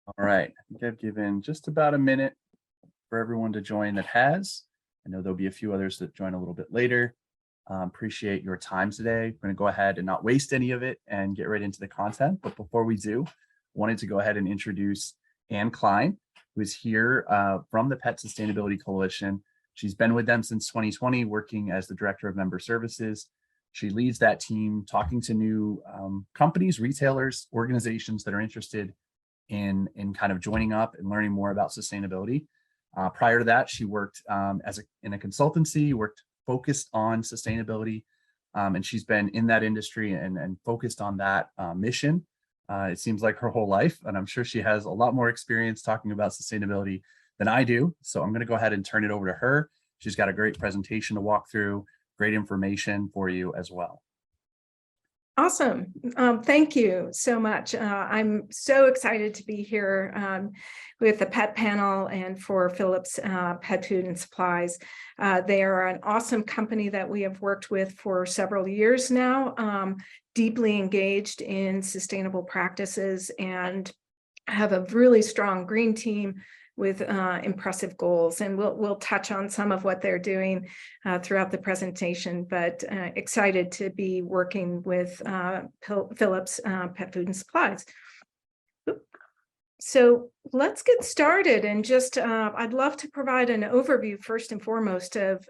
All right, I think I've given just about a minute for everyone to join that has. I know there'll be a few others that join a little bit later. Appreciate your time today. I'm going to go ahead and not waste any of it and get right into the content. But before we do, wanted to go ahead and introduce Anne Klein, who is here from the Pet Sustainability Coalition. She's been with them since 2020, working as the Director of Member Services. She leads that team, talking to new companies, retailers, organizations that are interested in kind of joining up and learning more about sustainability. Prior to that, she worked in a consultancy, worked focused on sustainability, and she's been in that industry and focused on that mission. It seems like her whole life, and I'm sure she has a lot more experience talking about sustainability than I do. So I'm going to go ahead and turn it over to her. She's got a great presentation to walk through, great information for you as well. Awesome. Thank you so much. I'm so excited to be here with the Pet Panel and for Phillips Pet Food and Supplies. They are an awesome company that we have worked with for several years now, deeply engaged in sustainable practices and have a really strong green team with impressive goals. And we'll touch on some of what they're doing throughout the presentation, but excited to be working with Phillips Pet Food and Supplies. So let's get started and just, I'd love to provide an overview first and foremost of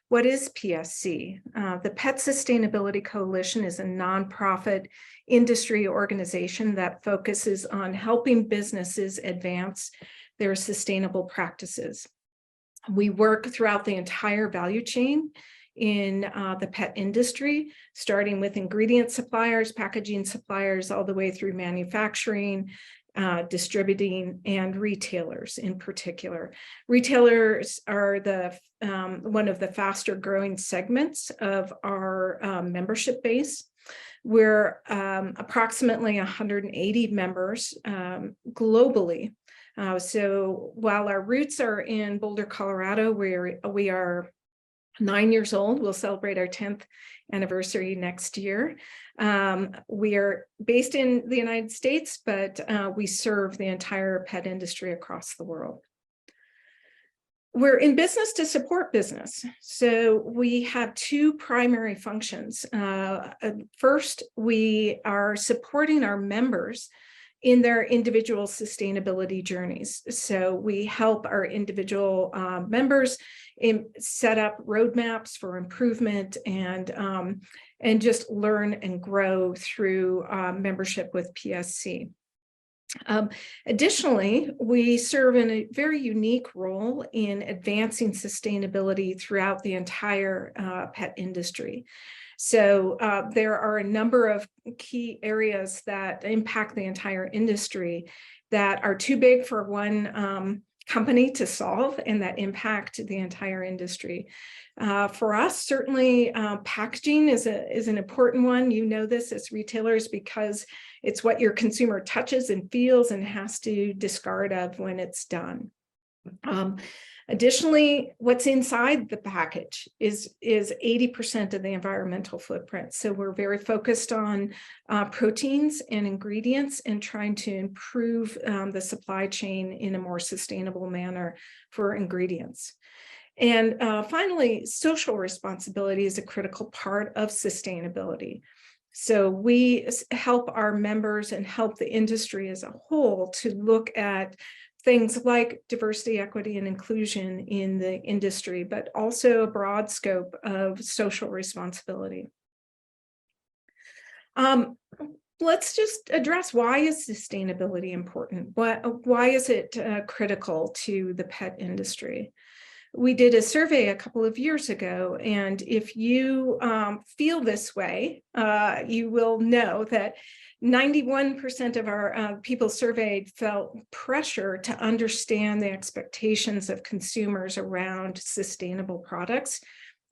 what is PSC. The Pet Sustainability Coalition is a nonprofit industry organization that focuses on helping businesses advance their sustainable practices. We work throughout the entire value chain in the pet industry, starting with ingredient suppliers, packaging suppliers, all the way through manufacturing, distributing, and retailers in particular. Retailers are the one of the faster growing segments of our membership base. We're approximately 180 members globally. So while our roots are in Boulder, Colorado, we are 9 years old. We'll celebrate our 10th anniversary next year. We are based in the United States, but we serve the entire pet industry across the world. We're in business to support business. So we have two primary functions. First, we are supporting our members in their individual sustainability journeys. So we help our individual members set up roadmaps for improvement and just learn and grow through membership with PSC. Additionally, we serve in a very unique role in advancing sustainability throughout the entire pet industry. So there are a number of key areas that impact the entire industry that are too big for one company to solve and that impact the entire industry. For us, certainly packaging is an important one. You know this as retailers because it's what your consumer touches and feels and has to discard of when it's done. Additionally, what's inside the package is 80% of the environmental footprint. So we're very focused on proteins and ingredients and trying to improve the supply chain in a more sustainable manner for ingredients. And finally, social responsibility is a critical part of sustainability. So we help our members and help the industry as a whole to look at things like diversity, equity, and inclusion in the industry, but also a broad scope of social responsibility. Let's just address, why is sustainability important? Why is it critical to the pet industry? We did a survey a couple of years ago, and if you feel this way, you will know that 91% of our people surveyed felt pressure to understand the expectations of consumers around sustainable products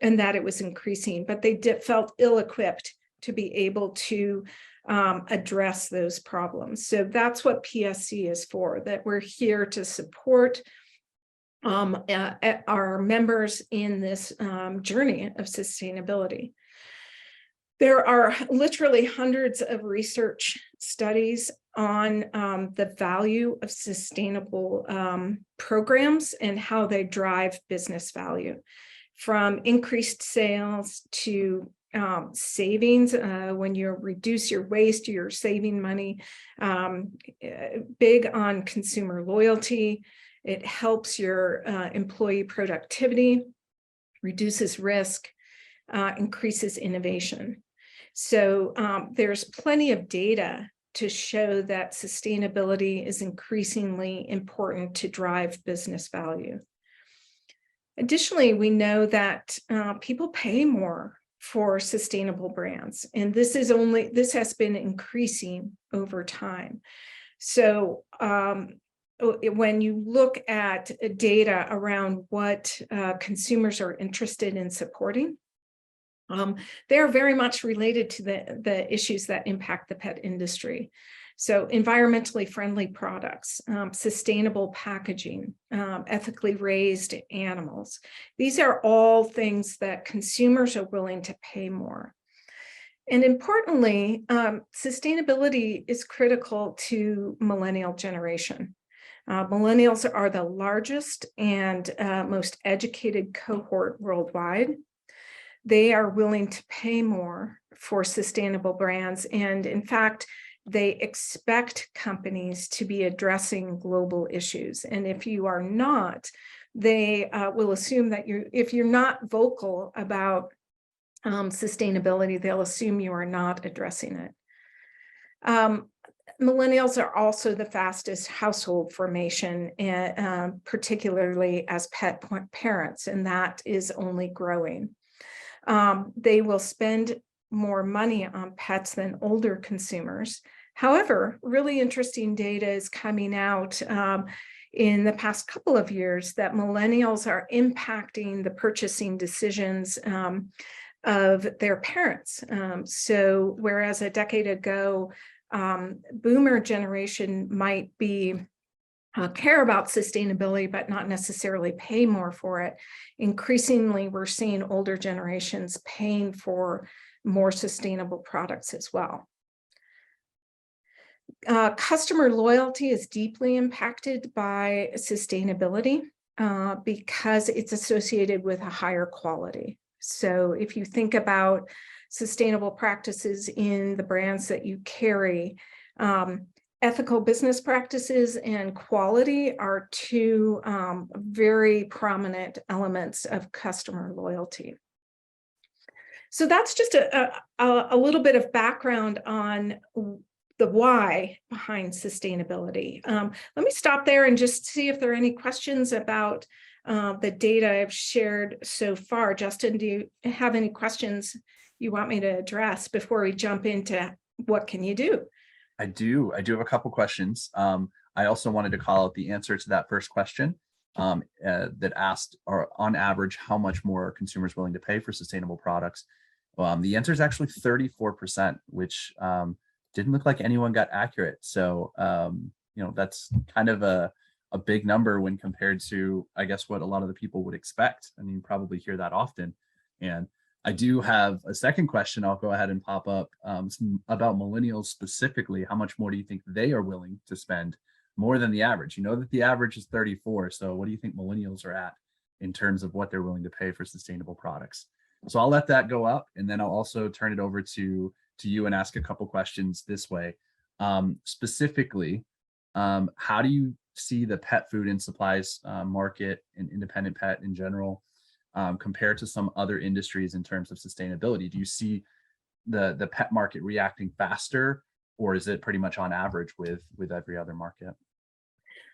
and that it was increasing, but they felt ill-equipped to be able to address those problems. So that's what PSC is for, that we're here to support our members in this journey of sustainability. There are literally hundreds of research studies on the value of sustainable programs and how they drive business value, from increased sales to savings. When you reduce your waste, you're saving money. Big on consumer loyalty. It helps your employee productivity, reduces risk, increases innovation. So there's plenty of data to show that sustainability is increasingly important to drive business value. Additionally, we know that people pay more for sustainable brands, and this has been increasing over time. So when you look at data around what consumers are interested in supporting, they're very much related to the issues that impact the pet industry. So environmentally friendly products, sustainable packaging, ethically raised animals. These are all things that consumers are willing to pay more. And importantly, sustainability is critical to millennial generation. Millennials are the largest and most educated cohort worldwide. They are willing to pay more for sustainable brands. And in fact, they expect companies to be addressing global issues. And if you are not, they will assume that if you're not vocal about sustainability, they'll assume you are not addressing it. Millennials are also the fastest household formation, particularly as pet parents, and that is only growing. They will spend more money on pets than older consumers. However, really interesting data is coming out in the past couple of years that millennials are impacting the purchasing decisions of their parents. So whereas a decade ago, boomer generation might be care about sustainability, but not necessarily pay more for it. Increasingly, we're seeing older generations paying for more sustainable products as well. Customer loyalty is deeply impacted by sustainability because it's associated with a higher quality. So if you think about sustainable practices in the brands that you carry, ethical business practices and quality are two very prominent elements of customer loyalty. So that's just a little bit of background on the why behind sustainability. Let me stop there and just see if there are any questions about the data I've shared so far. Justin, do you have any questions you want me to address before we jump into what can you do? I do have a couple questions. I also wanted to call out the answer to that first question that asked, or on average, how much more are consumers willing to pay for sustainable products? The answer is actually 34%, which didn't look like anyone got accurate. So, that's kind of a big number when compared to, I guess, what a lot of the people would expect. I mean, you probably hear that often. And I do have a second question I'll go ahead and pop up about millennials specifically. How much more do you think they are willing to spend more than the average? You know that the average is 34. So what do you think millennials are at in terms of what they're willing to pay for sustainable products? So I'll let that go up, and then I'll also turn it over to you and ask a couple questions this way. Specifically, how do you see the pet food and supplies market and independent pet in general compared to some other industries in terms of sustainability? Do you see the pet market reacting faster, or is it pretty much on average with every other market?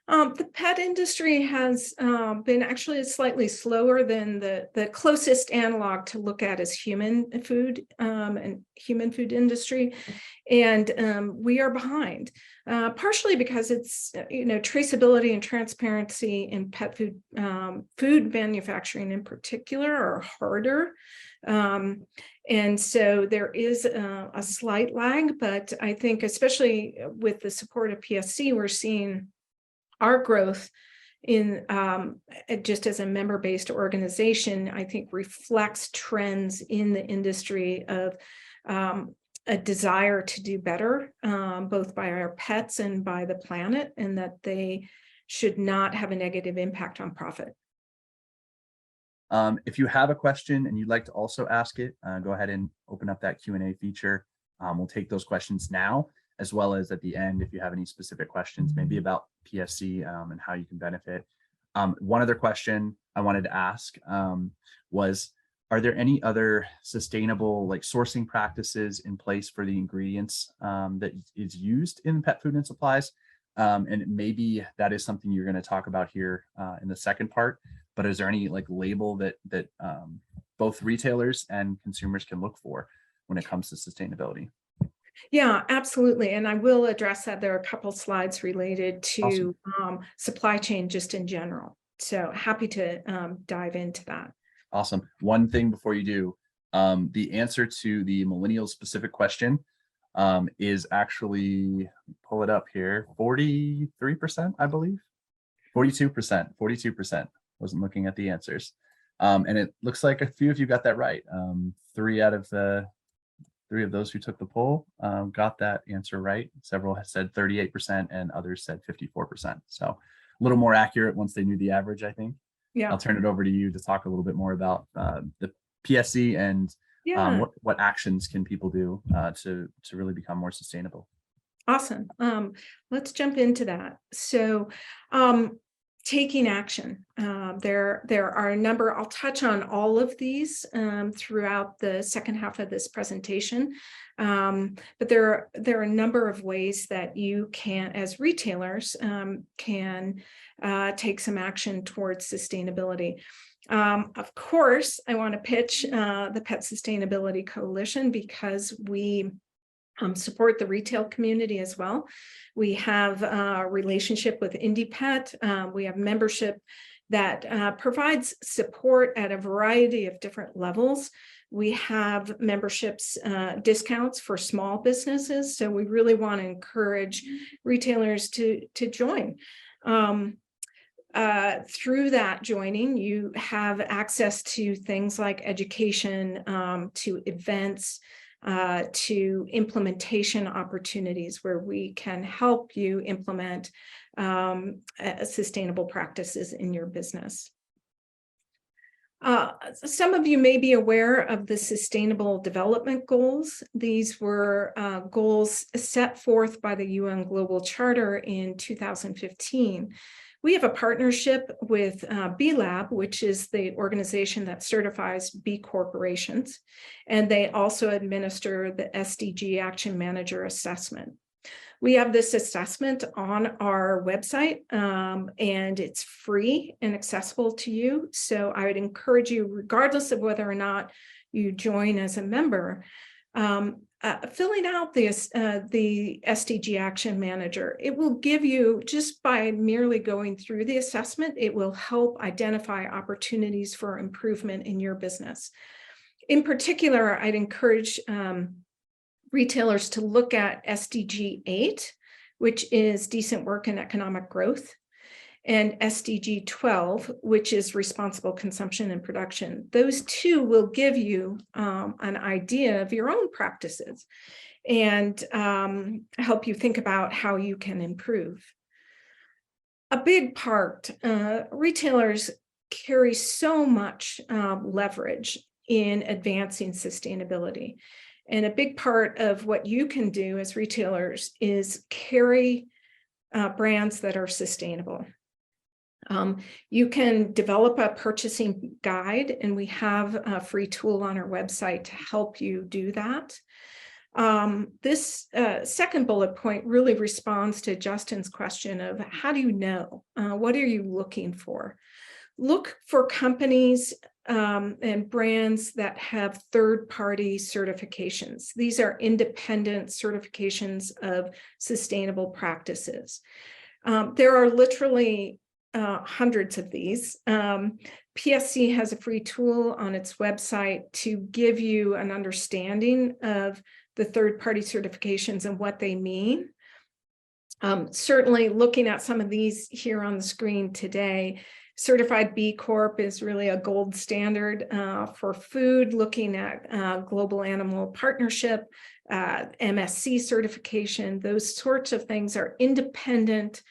The pet industry has been actually slightly slower than the closest analog to look at is human food and human food industry. And we are behind, partially because it's, traceability and transparency in pet food, food manufacturing in particular are harder. And so there is a slight lag, but I think especially with the support of PSC, we're seeing our growth in just as a member-based organization, I think reflects trends in the industry of a desire to do better, both by our pets and by the planet, and that they should not have a negative impact on profit. If you have a question and you'd like to also ask it, go ahead and open up that Q&A feature. We'll take those questions now, as well as at the end, if you have any specific questions, maybe about PSC and how you can benefit. One other question I wanted to ask was, are there any other sustainable like sourcing practices in place for the ingredients that is used in pet food and supplies? And maybe that is something you're going to talk about here in the second part. But is there any like label that both retailers and consumers can look for when it comes to sustainability? Yeah, absolutely. And I will address that. There are a couple slides related to supply chain just in general. So happy to dive into that. Awesome. One thing before you do, the answer to the millennial specific question is actually, pull it up here, 43%, I believe. 42%. Wasn't looking at the answers. And it looks like a few of you got that right. Three of those who took the poll got that answer right. Several said 38% and others said 54%. So a little more accurate once they knew the average, I think. Yeah. I'll turn it over to you to talk a little bit more about the PSC and what actions can people do to really become more sustainable. Awesome. Let's jump into that. So taking action. There are a number, I'll touch on all of these throughout the second half of this presentation. But there are a number of ways that you can, as retailers, can take some action towards sustainability. Of course, I want to pitch the Pet Sustainability Coalition because we support the retail community as well. We have a relationship with IndiePet. We have membership that provides support at a variety of different levels. We have memberships discounts for small businesses. So we really want to encourage retailers to join. Through that joining, you have access to things like education, to events, to implementation opportunities where we can help you implement sustainable practices in your business. Some of you may be aware of the Sustainable Development Goals. These were goals set forth by the UN Global Charter in 2015. We have a partnership with B Lab, which is the organization that certifies B corporations, and they also administer the SDG Action Manager Assessment. We have this assessment on our website, and it's free and accessible to you. So I would encourage you, regardless of whether or not you join as a member, filling out the SDG Action Manager. It will give you, just by merely going through the assessment, it will help identify opportunities for improvement in your business. In particular, I'd encourage retailers to look at SDG 8, which is decent work and economic growth, and SDG 12, which is responsible consumption and production. Those two will give you an idea of your own practices and help you think about how you can improve. A big part, retailers carry so much leverage in advancing sustainability. And a big part of what you can do as retailers is carry brands that are sustainable. You can develop a purchasing guide, and we have a free tool on our website to help you do that. This second bullet point really responds to Justin's question of how do you know? What are you looking for? Look for companies and brands that have third-party certifications. These are independent certifications of sustainable practices. There are literally hundreds of these. PSC has a free tool on its website to give you an understanding of the third-party certifications and what they mean. Certainly looking at some of these here on the screen today, Certified B Corp is really a gold standard for food, looking at Global Animal Partnership, MSC certification. Those sorts of things are independent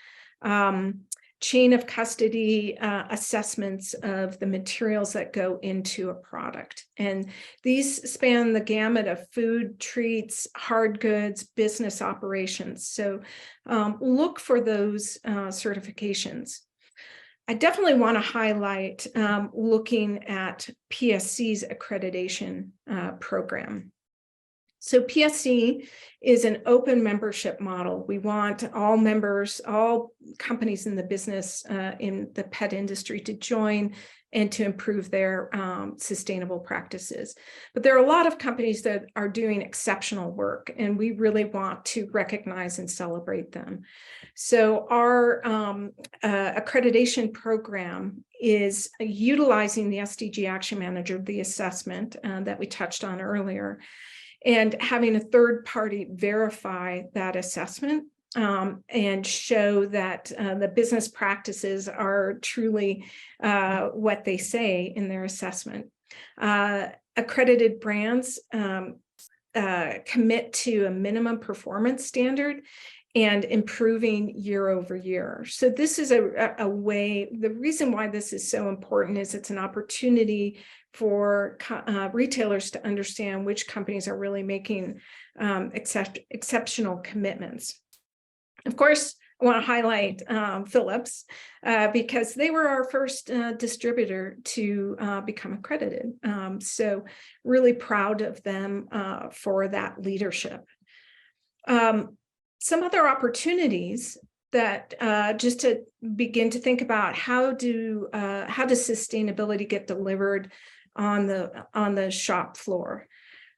chain of custody assessments of the materials that go into a product. And these span the gamut of food, treats, hard goods, business operations. So look for those certifications. I definitely want to highlight looking at PSC's accreditation program. So PSC is an open membership model. We want all members, all companies in the business, in the pet industry to join and to improve their sustainable practices. But there are a lot of companies that are doing exceptional work, and we really want to recognize and celebrate them. So our accreditation program is utilizing the SDG Action Manager, the assessment that we touched on earlier, and having a third party verify that assessment and show that the business practices are truly what they say in their assessment. Accredited brands commit to a minimum performance standard and improving year over year. So this is a way, the reason why this is so important is it's an opportunity for retailers to understand which companies are really making exceptional commitments. Of course, I want to highlight Phillips because they were our first distributor to become accredited. So really proud of them for that leadership. Some other opportunities that just to begin to think about how does sustainability get delivered on the shop floor.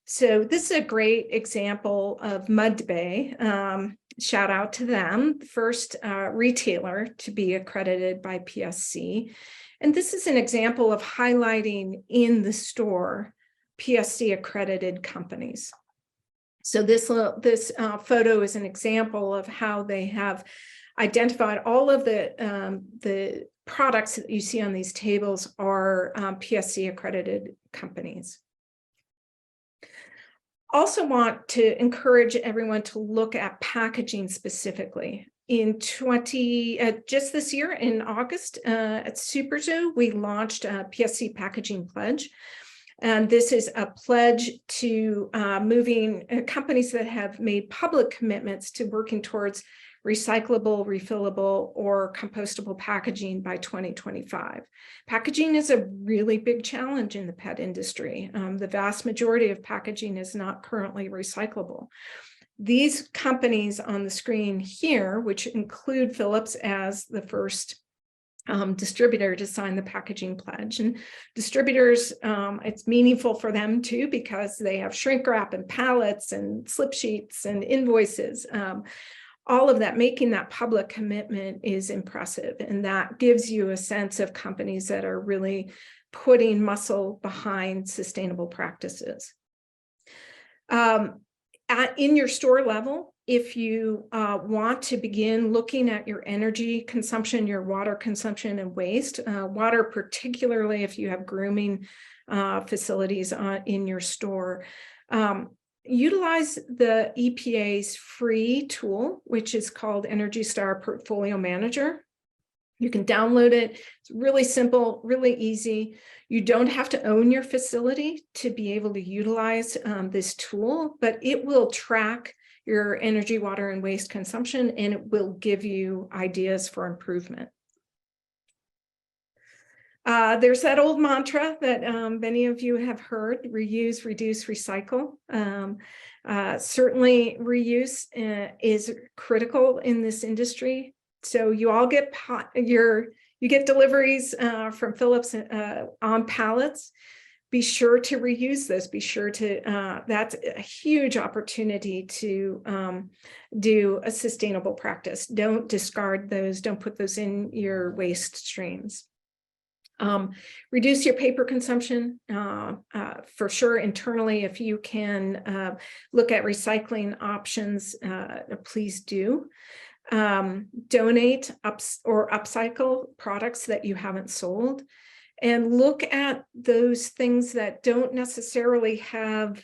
So this is a great example of Mud Bay. Shout out to them, first retailer to be accredited by PSC. And this is an example of highlighting in the store PSC accredited companies. So this photo is an example of how they have identified all of the products that you see on these tables are PSC accredited companies. Also want to encourage everyone to look at packaging specifically. In just this year in August at Super Zoo, we launched a PSC packaging pledge. And this is a pledge to moving companies that have made public commitments to working towards recyclable, refillable, or compostable packaging by 2025. Packaging is a really big challenge in the pet industry. The vast majority of packaging is not currently recyclable. These companies on the screen here, which include Phillips as the first distributor to sign the packaging pledge, and distributors, it's meaningful for them too because they have shrink wrap and pallets and slip sheets and invoices. All of that, making that public commitment is impressive, and that gives you a sense of companies that are really putting muscle behind sustainable practices. In your store level, if you want to begin looking at your energy consumption, your water consumption and waste, water particularly if you have grooming facilities in your store, utilize the EPA's free tool, which is called Energy Star Portfolio Manager. You can download it. It's really simple, really easy. You don't have to own your facility to be able to utilize this tool, but it will track your energy, water, and waste consumption, and it will give you ideas for improvement. There's that old mantra that many of you have heard: reuse, reduce, recycle. Certainly reuse is critical in this industry. So you all get you get deliveries from Phillips on pallets. Be sure to reuse this. Be sure to, that's a huge opportunity to do a sustainable practice. Don't discard those. Don't put those in your waste streams. Reduce your paper consumption for sure internally. If you can look at recycling options, please do. donate or upcycle products that you haven't sold, and look at those things that don't necessarily have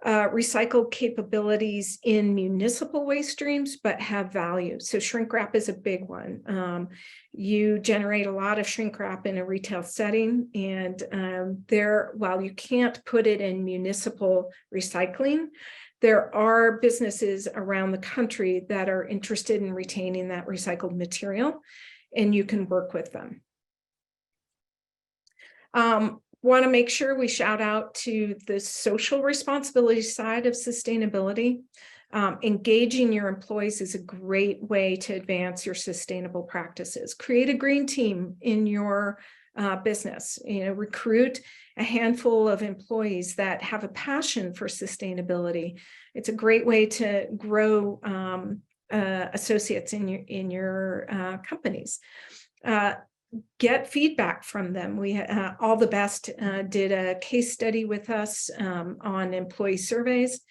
recycled capabilities in municipal waste streams, but have value. So shrink wrap is a big one. You generate a lot of shrink wrap in a retail setting, and while you can't put it in municipal recycling, there are businesses around the country that are interested in retaining that recycled material, and you can work with them. Want to make sure we shout out to the social responsibility side of sustainability. Engaging your employees is a great way to advance your sustainable practices. Create a green team in your business. Recruit a handful of employees that have a passion for sustainability. It's a great way to grow associates in your companies. Get feedback from them. We All the Best did a case study with us on employee surveys.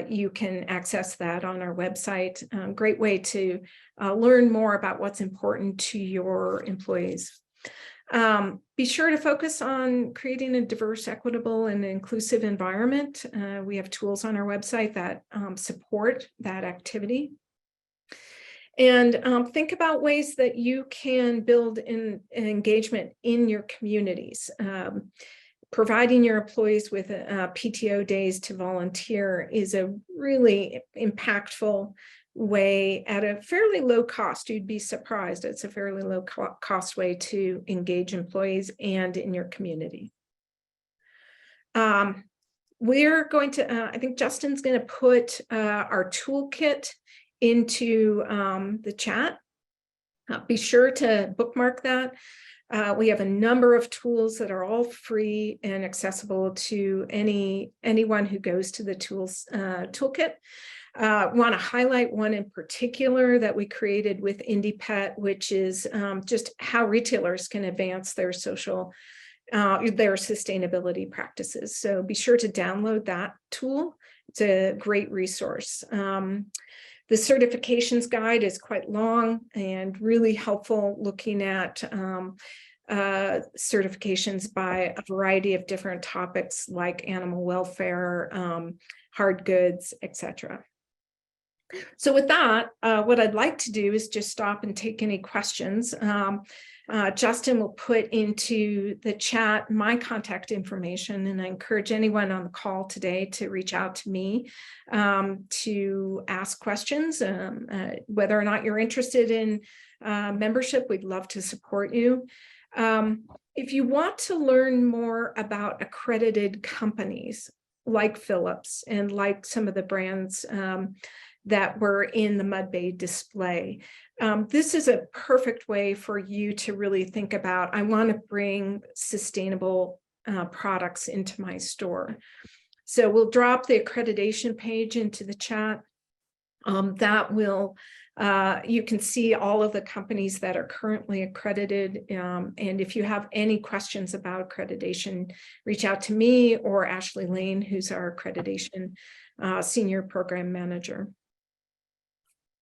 You can access that on our website. Great way to learn more about what's important to your employees. Be sure to focus on creating a diverse, equitable, and inclusive environment. We have tools on our website that support that activity. And think about ways that you can build an engagement in your communities. Providing your employees with PTO days to volunteer is a really impactful way at a fairly low cost. You'd be surprised. It's a fairly low cost way to engage employees and in your community. We're going to, I think Justin's going to put our toolkit into the chat. Be sure to bookmark that. We have a number of tools that are all free and accessible to anyone who goes to the tools toolkit. Want to highlight one in particular that we created with IndiePet, which is just how retailers can advance their their sustainability practices. So be sure to download that tool. It's a great resource. The certifications guide is quite long and really helpful, looking at certifications by a variety of different topics like animal welfare, hard goods, etc. So with that, what I'd like to do is just stop and take any questions. Justin will put into the chat my contact information, and I encourage anyone on the call today to reach out to me to ask questions. Whether or not you're interested in membership, we'd love to support you. If you want to learn more about accredited companies like Phillips and like some of the brands that were in the Mud Bay display, this is a perfect way for you to really think about, I want to bring sustainable products into my store. So we'll drop the accreditation page into the chat. That will, you can see all of the companies that are currently accredited. And if you have any questions about accreditation, reach out to me or Ashley Lane, who's our accreditation senior program manager.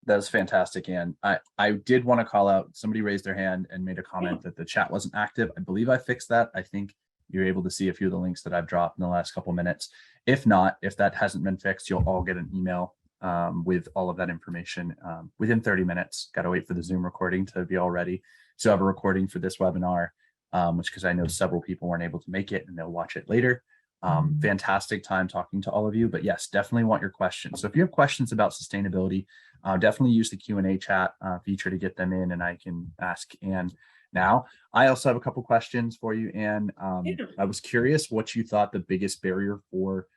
That's fantastic, Ann. I did want to call out, somebody raised their hand and made a comment that the chat wasn't active. I believe I fixed that. I think you're able to see a few of the links that I've dropped in the last couple minutes. If not, if that hasn't been fixed, you'll all get an email with all of that information within 30 minutes. Got to wait for the Zoom recording to be all ready. So I have a recording for this webinar, which, because I know several people weren't able to make it and they'll watch it later. Fantastic time talking to all of you, but yes, definitely want your questions. So if you have questions about sustainability, definitely use the Q&A chat feature to get them in, and I can ask Ann now. I also have a couple questions for you, Ann. I was curious what you thought the biggest barrier for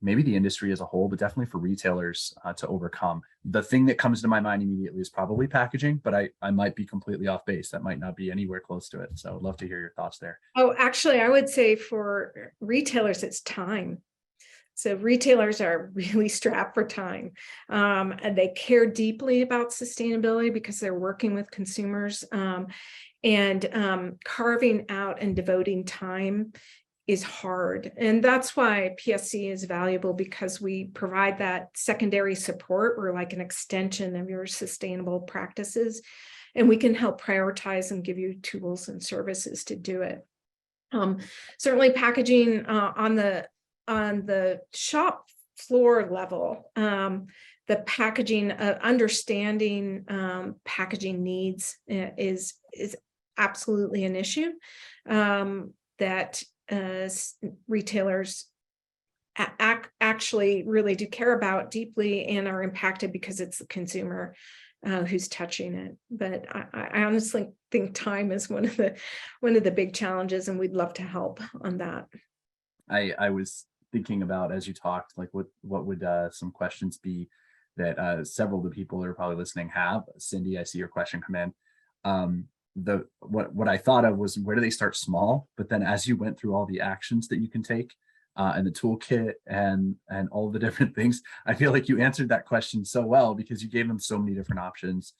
maybe the industry as a whole, but definitely for retailers to overcome. The thing that comes to my mind immediately is probably packaging, but I might be completely off base. That might not be anywhere close to it. So I'd love to hear your thoughts there. Oh, actually, I would say for retailers, it's time. So retailers are really strapped for time, and they care deeply about sustainability because they're working with consumers, and carving out and devoting time is hard. And that's why PSC is valuable, because we provide that secondary support. We're like an extension of your sustainable practices, and we can help prioritize and give you tools and services to do it. Certainly packaging on the shop floor level, the packaging, understanding packaging needs is absolutely an issue that retailers actually really do care about deeply and are impacted, because it's the consumer who's touching it. But I honestly think time is one of the big challenges, and we'd love to help on that. I was thinking about, as you talked, like what would some questions be that several of the people that are probably listening have. Cindy, I see your question come in. What I thought of was, where do they start small? But then as you went through all the actions that you can take and the toolkit and all the different things, I feel like you answered that question so well, because you gave them so many different options.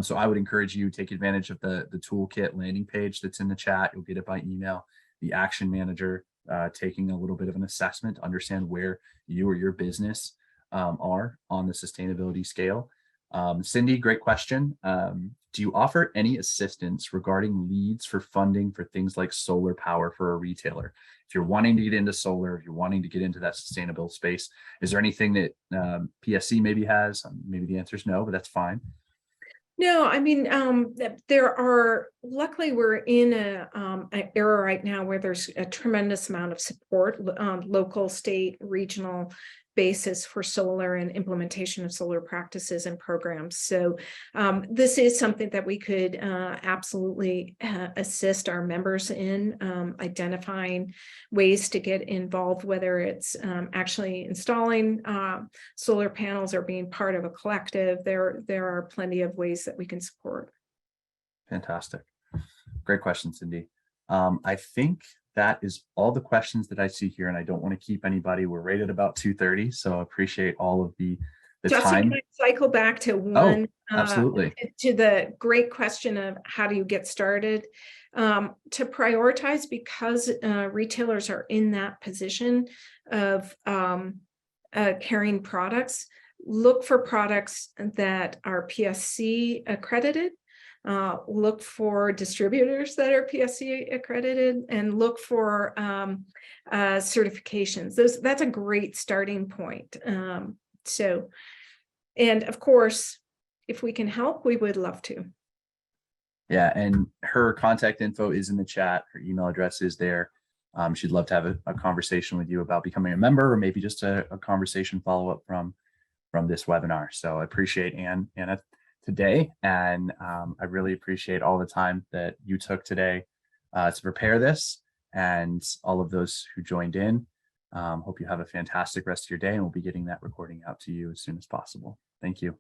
So I would encourage you to take advantage of the toolkit landing page that's in the chat. You'll get it by email. The action manager, taking a little bit of an assessment to understand where you or your business are on the sustainability scale. Cindy, great question. Do you offer any assistance regarding leads for funding for things like solar power for a retailer? If you're wanting to get into solar, if you're wanting to get into that sustainable space, is there anything that PSC maybe has? Maybe the answer is no, but that's fine. No, I mean, luckily we're in an era right now where there's a tremendous amount of support, local, state, regional basis for solar and implementation of solar practices and programs. So this is something that we could absolutely assist our members in identifying ways to get involved, whether it's actually installing solar panels or being part of a collective. There are plenty of ways that we can support. Fantastic. Great question, Cindy. I think that is all the questions that I see here, and I don't want to keep anybody. We're right at about 2:30, so I appreciate all of the Justin, time. can I cycle back to one? Absolutely. To the great question of how do you get started? To prioritize, because retailers are in that position of carrying products. Look for products that are PSC accredited. Look for distributors that are PSC accredited, and look for certifications. That's a great starting point. And of course, if we can help, we would love to. Yeah, and her contact info is in the chat. Her email address is there. She'd love to have a conversation with you about becoming a member, or maybe just a conversation follow-up from this webinar. So I appreciate Anna today, and I really appreciate all the time that you took today to prepare this, and all of those who joined in. Hope you have a fantastic rest of your day, and we'll be getting that recording out to you as soon as possible. Thank you.